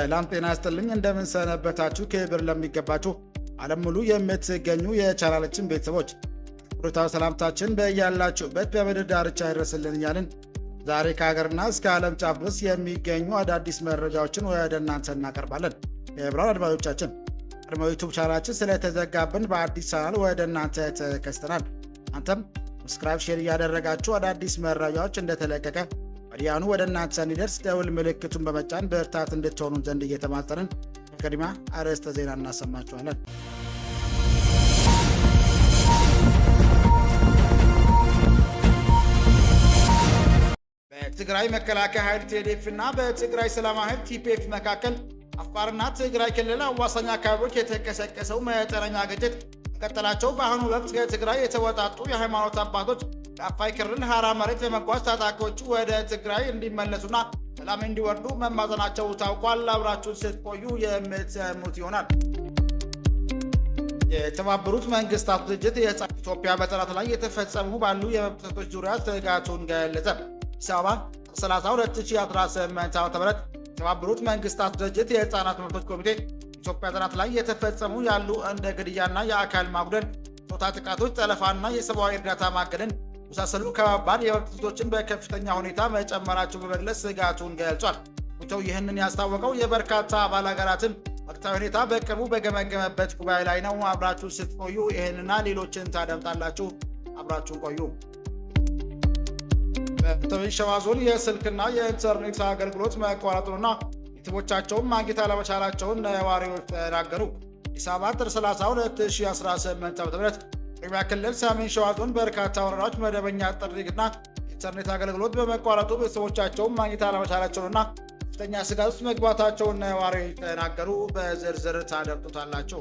ሰላም ጤና ይስጥልኝ እንደምን ሰነበታችሁ ክብር ለሚገባችሁ ዓለም ሙሉ የምትገኙ የቻናላችን ቤተሰቦች ሩታው ሰላምታችን በእያላችሁበት በምድር ዳርቻ ይድረስልን እያልን ዛሬ ከሀገርና እስከ ዓለም ጫፍ ድረስ የሚገኙ አዳዲስ መረጃዎችን ወደ እናንተ እናቀርባለን። የብራን አድማጮቻችን ቀድሞ ዩቲዩብ ቻናላችን ስለተዘጋብን በአዲስ ቻናል ወደ እናንተ ተከስተናል። አንተም ሰብስክራይብ ሼር እያደረጋችሁ አዳዲስ መረጃዎች እንደተለቀቀ ወዲያውኑ ወደ እናንተ እንዲደርስ ደውል ምልክቱን በመጫን በርታት እንድትሆኑ ዘንድ እየተማጸንን በቅድሚያ አርዕስተ ዜና እናሰማችኋለን። በትግራይ መከላከያ ኃይል ቲዲኤፍ እና በትግራይ ሰላም ኃይል ቲፒኤፍ መካከል አፋርና ትግራይ ክልል አዋሳኝ አካባቢዎች የተቀሰቀሰው መጠነኛ ግጭት መቀጠላቸው በአሁኑ ወቅት ከትግራይ የተወጣጡ የሃይማኖት አባቶች በአፋር ክልል ሀራ መሬት በመጓዝ ታጣቂዎቹ ወደ ትግራይ እንዲመለሱና ሰላም እንዲወርዱ መማጸናቸው ታውቋል። አብራችሁን ስትቆዩ የምትሰሙት ይሆናል። የተባበሩት መንግስታት ድርጅት ኢትዮጵያ በጠላት ላይ የተፈጸሙ ባሉ የመብት ጥሰቶች ዙሪያ ስጋቱን ገለጸ። አዲስ አበባ 30 2018 ዓ.ም የተባበሩት መንግስታት ድርጅት የህፃናት መብቶች ኮሚቴ ኢትዮጵያ ጠላት ላይ የተፈጸሙ ያሉ እንደ ግድያና የአካል ማጉደል፣ ጾታ ጥቃቶች፣ ጠለፋና የሰብአዊ እርዳታ ማገድን መሳሰሉ ከባድ የመብት ጥሰቶችን በከፍተኛ ሁኔታ መጨመራቸው በመግለጽ ስጋቱን ገልጿል። ኮሚቴው ይህንን ያስታወቀው የበርካታ አባል ሀገራትን ወቅታዊ ሁኔታ በቅርቡ በገመገመበት ጉባኤ ላይ ነው። አብራችሁ ስትቆዩ ይህንና ሌሎችን ታደምጣላችሁ። አብራችሁን ቆዩ። በሰሜን ሸዋ ዞን የስልክና የኢንተርኔት አገልግሎት መቋረጡንና ቤተሰቦቻቸውን ማግኘት አለመቻላቸውን ነዋሪዎች ተናገሩ። አዲስ አበባ ጥር 30 2018 ዓ.ም በኦሮሚያ ክልል ሰሜን ሸዋ ዞን በርካታ ወረዳዎች መደበኛ ጥሪና ኢንተርኔት አገልግሎት በመቋረጡ ቤተሰቦቻቸውን ማግኘት አለመቻላቸውንና ከፍተኛ ስጋት ውስጥ መግባታቸውን ነዋሪዎች ተናገሩ። በዝርዝር ታደምጡታላችሁ።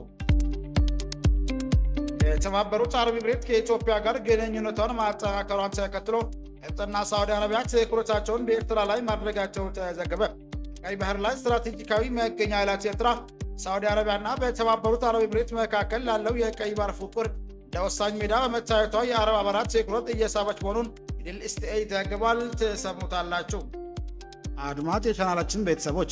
የተባበሩት አረብ ኤሚሬት ከኢትዮጵያ ጋር ግንኙነቷን ማጠናከሯን ተከትሎ ግብፅና ሳዑዲ አረቢያ ትኩረታቸውን በኤርትራ ላይ ማድረጋቸው ተዘገበ። ቀይ ባህር ላይ ስትራቴጂካዊ መገኛ ያላት ኤርትራ ሳዑዲ አረቢያና በተባበሩት አረብ ኤሚሬት መካከል ላለው የቀይ ባህር ፉክክር እንደ ወሳኝ ሜዳ በመታየቷ የአረብ አገራት ትኩረት እየሳበች መሆኑን ሚድል ኢስት ዘግቧል። ትሰሙታላችሁ። አድማጭ የቻናላችን ቤተሰቦች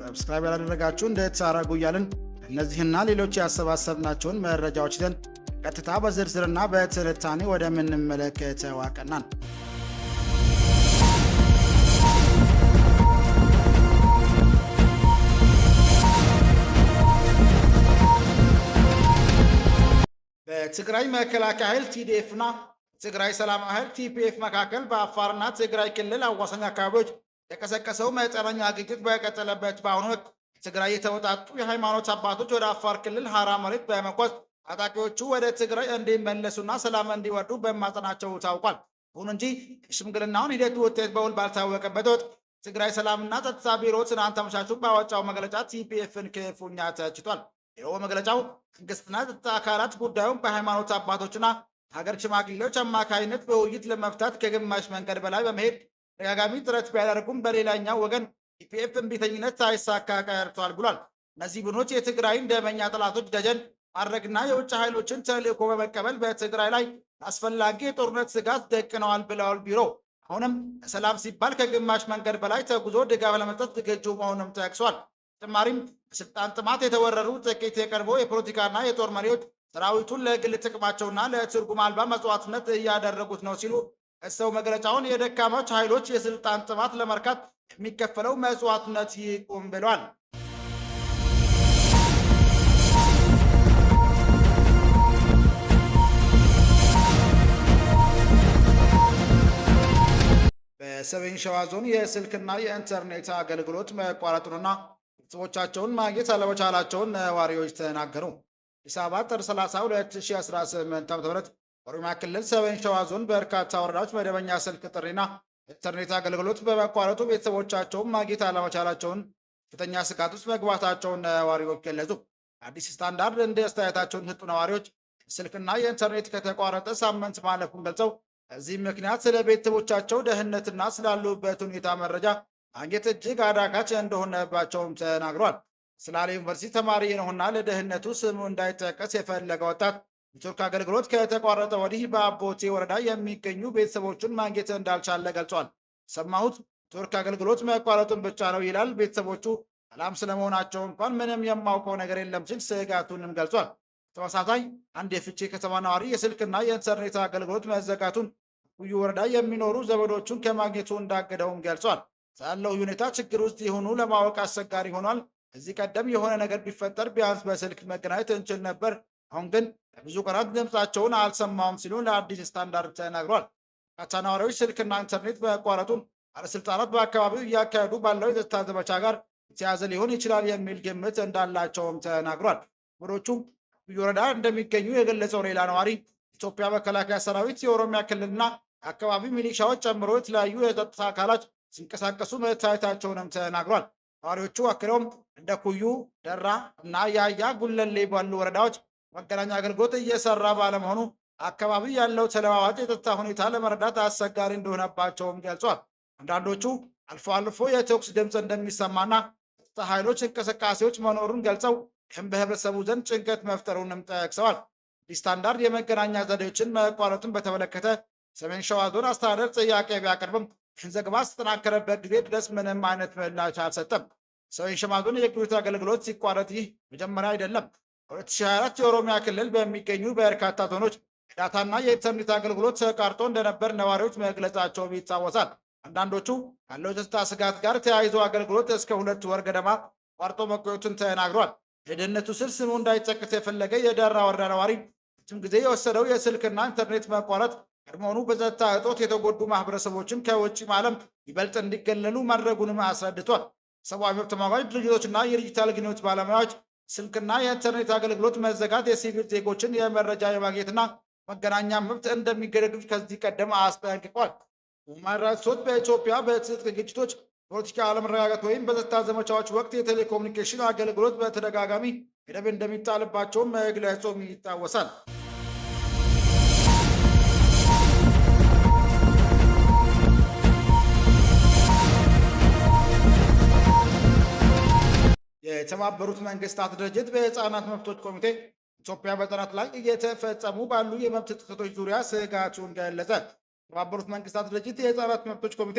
ሰብስክራይብ ያላደረጋችሁ እንድታደርጉ እያልን እነዚህና ሌሎች ያሰባሰብናቸውን መረጃዎች ይዘን ቀጥታ በዝርዝርና በትንታኔ ወደምንመለከተው አቀናን። በትግራይ መከላከያ ኃይል ቲዲኤፍ እና ትግራይ ሰላም ኃይል ቲፒኤፍ መካከል በአፋርና ትግራይ ክልል አዋሳኝ አካባቢዎች የተቀሰቀሰው መጠነኛ ግጭት በቀጠለበት በአሁኑ ወቅት ትግራይ የተወጣጡ የሃይማኖት አባቶች ወደ አፋር ክልል ሀራ መሬት በመጓዝ ታጣቂዎቹ ወደ ትግራይ እንዲመለሱና ሰላም እንዲወርዱ በማጸናቸው ታውቋል። ይሁን እንጂ የሽምግልናውን ሂደት ውጤት በውል ባልታወቀበት ወቅት ትግራይ ሰላምና ጸጥታ ቢሮ ትናንት አመሻሹን ባወጣው መግለጫ ቲፒኤፍን ክፉኛ ተችቷል። ቢሮው መግለጫው መንግስትና ጸጥታ አካላት ጉዳዩን በሃይማኖት አባቶችና ሀገር ሽማግሌዎች አማካይነት በውይይት ለመፍታት ከግማሽ መንገድ በላይ በመሄድ ተደጋጋሚ ጥረት ቢያደርጉም በሌላኛው ወገን ቲፒኤፍ እምቢተኝነት ሳይሳካ ቀርቷል ብሏል። እነዚህ ቡድኖች የትግራይን ደመኛ ጠላቶች ደጀን ማድረግና የውጭ ኃይሎችን ተልዕኮ በመቀበል በትግራይ ላይ አስፈላጊ የጦርነት ስጋት ደቅነዋል ብለዋል። ቢሮ አሁንም ለሰላም ሲባል ከግማሽ መንገድ በላይ ተጉዞ ድጋፍ ለመስጠት ዝግጁ መሆኑንም ጠቅሷል። በተጨማሪም በስልጣን ጥማት የተወረሩ ጥቂት የቀድሞ የፖለቲካና የጦር መሪዎች ሰራዊቱን ለግል ጥቅማቸውና ለትርጉም አልባ መስዋዕትነት እያደረጉት ነው ሲሉ ከሰው መግለጫውን የደካሞች ኃይሎች የስልጣን ጥማት ለመርካት የሚከፈለው መስዋዕትነት ይቁም ብለዋል። በሰሜን ሸዋ ዞን የስልክና የኢንተርኔት አገልግሎት መቋረጡንና ቤተሰቦቻቸውን ማግኘት አለመቻላቸውን ነዋሪዎች ተናገሩ። አዲስ አበባ ጥር 30 2018 ዓ.ም በኦሮሚያ ክልል ሰሜን ሸዋ ዞን በርካታ ወረዳዎች መደበኛ ስልክ ጥሪና ኢንተርኔት አገልግሎት በመቋረጡ ቤተሰቦቻቸውን ማግኘት አለመቻላቸውን ከፍተኛ ስጋት ውስጥ መግባታቸውን ነዋሪዎች ገለጹ። አዲስ ስታንዳርድ እንደ አስተያየታቸውን የሰጡ ነዋሪዎች ስልክና የኢንተርኔት ከተቋረጠ ሳምንት ማለፉን ገልጸው በዚህም ምክንያት ስለ ቤተሰቦቻቸው ደህንነትና ስላሉበት ሁኔታ መረጃ ማግኘት እጅግ አዳጋች እንደሆነባቸውም ተናግሯል። ስላሌ ዩኒቨርሲቲ ተማሪ ነውና ለደህንነቱ ስሙ እንዳይጠቀስ የፈለገ ወጣት ኔትወርክ አገልግሎት ከተቋረጠ ወዲህ በአቦቴ ወረዳ የሚገኙ ቤተሰቦቹን ማግኘት እንዳልቻለ ገልጿል። ሰማሁት ኔትወርክ አገልግሎት መቋረጡን ብቻ ነው ይላል። ቤተሰቦቹ ሰላም ስለመሆናቸው እንኳን ምንም የማውቀው ነገር የለም ሲል ስጋቱንም ገልጿል። ተመሳሳይ አንድ የፍቼ ከተማ ነዋሪ የስልክና የኢንተርኔት አገልግሎት መዘጋቱን ኩዩ ወረዳ የሚኖሩ ዘመዶቹን ከማግኘቱ እንዳገደውም ገልጿል። ያለው ሁኔታ ችግር ውስጥ የሆኑ ለማወቅ አስቸጋሪ ሆኗል። ከዚህ ቀደም የሆነ ነገር ቢፈጠር ቢያንስ በስልክ መገናኘት እንችል ነበር። አሁን ግን ለብዙ ቀናት ድምፃቸውን አልሰማውም ሲሉ ለአዲስ ስታንዳርድ ተናግሯል። በርካታ ነዋሪዎች ስልክና ኢንተርኔት መቋረጡን ባለስልጣናት በአካባቢው እያካሄዱ ባለው የጸጥታ ዘመቻ ጋር የተያዘ ሊሆን ይችላል የሚል ግምት እንዳላቸውም ተናግሯል። ወሮቹ ኩዩ ወረዳ እንደሚገኙ የገለጸው ሌላ ነዋሪ ኢትዮጵያ መከላከያ ሰራዊት፣ የኦሮሚያ ክልልና አካባቢ ሚሊሻዎች ጨምሮ የተለያዩ የጸጥታ አካላት ሲንቀሳቀሱ መታየታቸውንም ተናግሯል። ነዋሪዎቹ አክለውም እንደ ኩዩ፣ ደራ እና ያያ ጉለሌ ባሉ ወረዳዎች መገናኛ አገልግሎት እየሰራ ባለመሆኑ አካባቢ ያለው ተለዋዋጭ የጸጥታ ሁኔታ ለመረዳት አስቸጋሪ እንደሆነባቸውም ገልጿል። አንዳንዶቹ አልፎ አልፎ የተኩስ ድምፅ እንደሚሰማና የጸጥታ ኃይሎች እንቅስቃሴዎች መኖሩን ገልጸው ይህም በህብረተሰቡ ዘንድ ጭንቀት መፍጠሩንም ጠቅሰዋል። ስታንዳርድ የመገናኛ ዘዴዎችን መቋረጡን በተመለከተ ሰሜን ሸዋ ዞን አስተዳደር ጥያቄ ቢያቀርብም ይህን ዘገባ ስተናከረበት ጊዜ ድረስ ምንም አይነት ምላሽ አልሰጠም። ሰሜን ሸዋ ዞን የግብይት አገልግሎት ሲቋረጥ ይህ መጀመሪያ አይደለም። በ2024 የኦሮሚያ ክልል በሚገኙ በርካታ ዞኖች የዳታና የኢንተርኔት አገልግሎት ተቋርጦ እንደነበር ነዋሪዎች መግለጻቸው ይታወሳል። አንዳንዶቹ ካለው የጸጥታ ስጋት ጋር ተያይዞ አገልግሎት እስከ 2 ወር ገደማ ቋርጦ መቆየቱን ተናግሯል። የደህንነቱ ስል ስሙ እንዳይጠቀስ የፈለገ የደራ ወረዳ ነዋሪ ረጅም ጊዜ የወሰደው የስልክና ኢንተርኔት መቋረጥ ቀድሞውኑ በጸጥታ እጦት የተጎዱ ማህበረሰቦችን ከውጭ ዓለም ይበልጥ እንዲገለሉ ማድረጉንም አስረድቷል። ሰብአዊ መብት ተሟጋች ድርጅቶችና የዲጂታል ግንኙነት ባለሙያዎች ስልክና የኢንተርኔት አገልግሎት መዘጋት የሲቪል ዜጎችን የመረጃ የማግኘትና መገናኛ መብት እንደሚገደግፍ ከዚህ ቀደም አስጠንቅቋል። ሁማን ራይትስ ዎች በኢትዮጵያ በትጥቅ ግጭቶች፣ ፖለቲካ አለመረጋጋት ወይም በጸጥታ ዘመቻዎች ወቅት የቴሌኮሙኒኬሽን አገልግሎት በተደጋጋሚ ገደብ እንደሚጣልባቸው መግለጹም ይታወሳል። የተባበሩት መንግስታት ድርጅት በህፃናት መብቶች ኮሚቴ ኢትዮጵያ በህፃናት ላይ እየተፈጸሙ ባሉ የመብት ጥሰቶች ዙሪያ ስጋቱን ገለጸ። የተባበሩት መንግስታት ድርጅት የህፃናት መብቶች ኮሚቴ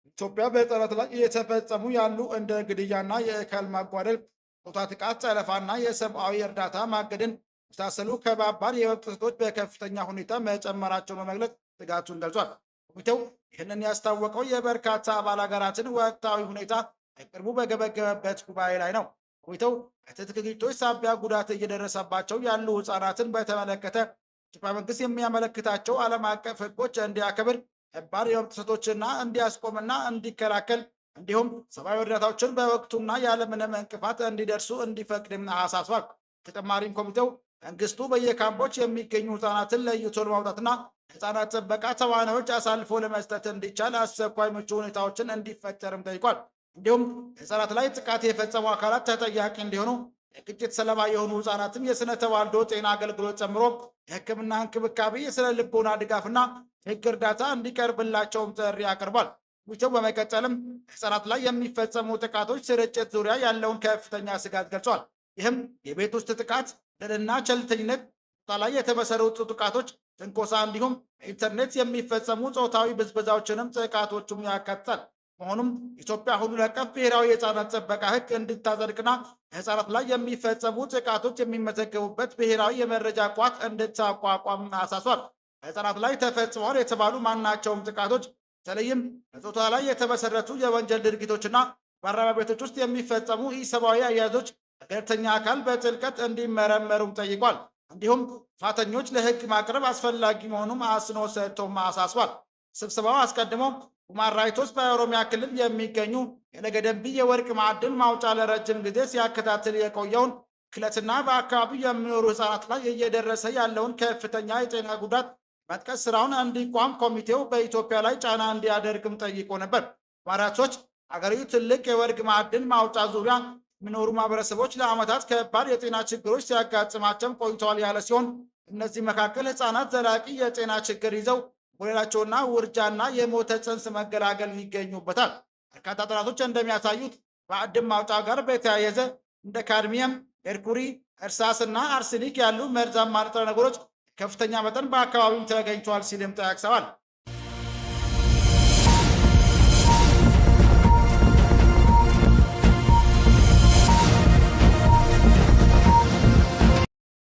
ኢትዮጵያ በህፃናት ላይ እየተፈጸሙ ያሉ እንደ ግድያና የአካል ማጓደል፣ ጾታ ጥቃት፣ ጠለፋና የሰብአዊ እርዳታ ማገድን የመሳሰሉ ከባባድ የመብት ጥሰቶች በከፍተኛ ሁኔታ መጨመራቸውን በመግለጽ ስጋቱን ገልጿል። ኮሚቴው ይህንን ያስታወቀው የበርካታ አባል ሀገራትን ወቅታዊ ሁኔታ በቅርቡ በገመገመበት ጉባኤ ላይ ነው። ኮሚቴው ከትጥቅ ግጭቶች ሳቢያ ጉዳት እየደረሰባቸው ያሉ ህፃናትን በተመለከተ ኢትዮጵያ መንግስት የሚያመለክታቸው ዓለም አቀፍ ህጎች እንዲያከብር፣ ከባድ የመብት ጥሰቶችና እንዲያስቆምና እንዲከላከል እንዲሁም ሰብአዊ እርዳታዎችን በወቅቱና ያለምንም እንቅፋት እንዲደርሱ እንዲፈቅድም አሳስቧል። ተጨማሪም ኮሚቴው መንግስቱ በየካምፖች የሚገኙ ህፃናትን ለይቶ ለማውጣትና ህፃናት ጥበቃ ተዋናዮች አሳልፎ ለመስጠት እንዲቻል አስቸኳይ ምቹ ሁኔታዎችን እንዲፈጠርም ጠይቋል። እንዲሁም ህፃናት ላይ ጥቃት የፈጸሙ አካላት ተጠያቂ እንዲሆኑ፣ የግጭት ሰለባ የሆኑ ህፃናትም የስነ ተዋልዶ ጤና አገልግሎት ጨምሮ የህክምና እንክብካቤ፣ የስነ ልቦና ድጋፍና ህግ እርዳታ እንዲቀርብላቸውም ጥሪ አቅርቧል። ኮሚቴው በመቀጠልም ህፃናት ላይ የሚፈጸሙ ጥቃቶች ስርጭት ዙሪያ ያለውን ከፍተኛ ስጋት ገልጿል። ይህም የቤት ውስጥ ጥቃት፣ በደልና ቸልተኝነት፣ ጾታ ላይ የተመሰረቱ ጥቃቶች፣ ትንኮሳ እንዲሁም በኢንተርኔት የሚፈጸሙ ጾታዊ ብዝበዛዎችንም ጥቃቶቹም ያካትታል። መሆኑም ኢትዮጵያ ሁሉን አቀፍ ብሔራዊ የህፃናት ጥበቃ ህግ እንድታጸድቅና ህፃናት ላይ የሚፈጸሙ ጥቃቶች የሚመዘገቡበት ብሔራዊ የመረጃ ቋት እንድታቋቋም አሳስቧል። ህፃናት ላይ ተፈጽመዋል የተባሉ ማናቸውም ጥቃቶች በተለይም በጾታ ላይ የተመሰረቱ የወንጀል ድርጊቶችና በማረሚያ ቤቶች ውስጥ የሚፈጸሙ ኢሰብአዊ አያያዞች በገለልተኛ አካል በጥልቀት እንዲመረመሩም ጠይቋል። እንዲሁም ጥፋተኞች ለህግ ማቅረብ አስፈላጊ መሆኑም አጽንኦት ሰጥቶም አሳስቧል። ስብሰባው አስቀድሞ ሁማን ራይትስ ዎች በኦሮሚያ ክልል የሚገኙ የለገደንቢ የወርቅ ማዕድን ማውጫ ለረጅም ጊዜ ሲያከታትል የቆየውን ክለትና በአካባቢው የሚኖሩ ህፃናት ላይ እየደረሰ ያለውን ከፍተኛ የጤና ጉዳት መጥቀስ ስራውን እንዲቋም ኮሚቴው በኢትዮጵያ ላይ ጫና እንዲያደርግም ጠይቆ ነበር። ሁማን ራይትስ ዎች አገሪቱ ትልቅ የወርቅ ማዕድን ማውጫ ዙሪያ የሚኖሩ ማህበረሰቦች ለዓመታት ከባድ የጤና ችግሮች ሲያጋጥማቸው ቆይተዋል ያለ ሲሆን እነዚህ መካከል ህፃናት ዘላቂ የጤና ችግር ይዘው ወላጆችና ውርጃና የሞተ ጽንስ መገላገል ይገኙበታል። በርካታ ጥናቶች እንደሚያሳዩት ማዕድን ማውጫ ጋር በተያያዘ እንደ ካድሚየም፣ ሜርኩሪ፣ እርሳስና አርሴኒክ ያሉ መርዛማ ንጥረ ነገሮች ከፍተኛ መጠን በአካባቢው ተገኝቷል ሲልም ጠቅሰዋል።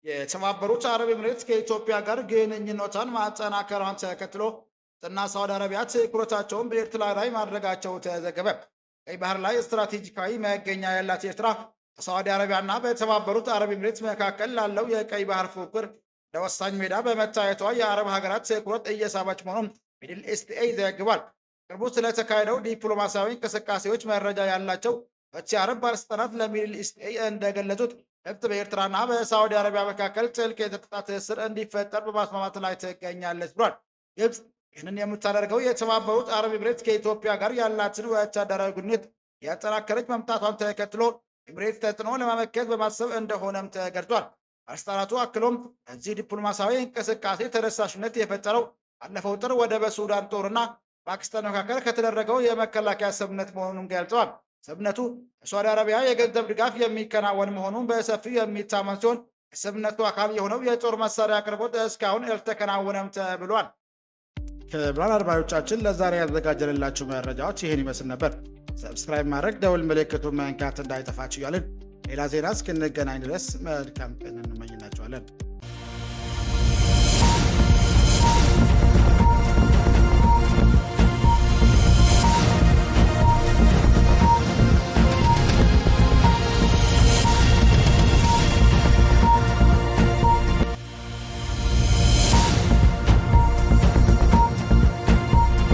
የተባበሩት አረብ ኤምሬት ከኢትዮጵያ ጋር ግንኙነቷን ማጠናከሯን ተከትሎ እና ሳውዲ አረቢያ ትኩረታቸውን በኤርትራ ላይ ማድረጋቸው ተዘገበ። ቀይ ባህር ላይ ስትራቴጂካዊ መገኛ ያላት ኤርትራ በሳውዲ አረቢያና በተባበሩት አረብ ኤምሬት መካከል ላለው የቀይ ባህር ፉክክር ለወሳኝ ሜዳ በመታየቷ የአረብ ሀገራት ትኩረት እየሳበች መሆኑን ሚድል ኢስት አይ ዘግቧል። ቅርቡ ስለተካሄደው ዲፕሎማሲያዊ እንቅስቃሴዎች መረጃ ያላቸው የአረብ ባለስልጣናት ለሚድል ኢስት አይ እንደገለጹት ግብጽ በኤርትራና በሳውዲ አረቢያ መካከል ጥልቅ የጸጥታ ትስስር እንዲፈጠር በማስማማት ላይ ትገኛለች ብሏል። ግብጽ ይህንን የምታደርገው የተባበሩት አረብ ኤምሬት ከኢትዮጵያ ጋር ያላትን ወታደራዊ ግንኙነት ያጠናከረች መምጣቷን ተከትሎ ኤምሬት ተጽዕኖ ለማመከት በማሰብ እንደሆነም ተገልጿል። ባለስልጣናቱ አክሎም እዚህ ዲፕሎማሲያዊ እንቅስቃሴ ተደሳሽነት የፈጠረው ባለፈው ጥር ወደ በሱዳን ጦርና ፓኪስታን መካከል ከተደረገው የመከላከያ ስምምነት መሆኑን ገልጸዋል። ስምምነቱ በሳውዲ አረቢያ የገንዘብ ድጋፍ የሚከናወን መሆኑን በሰፊው የሚታመን ሲሆን የስምምነቱ አካል የሆነው የጦር መሳሪያ አቅርቦት እስካሁን ያልተከናወነም ተብሏል። ክቡራን አድማጮቻችን ለዛሬ ያዘጋጀንላችሁ መረጃዎች ይህን ይመስል ነበር። ሰብስክራይብ ማድረግ ደውል ምልክቱን መንካት እንዳይጠፋችሁ እያልን ሌላ ዜና እስክንገናኝ ድረስ መልካም ቀን እንመኝላችኋለን።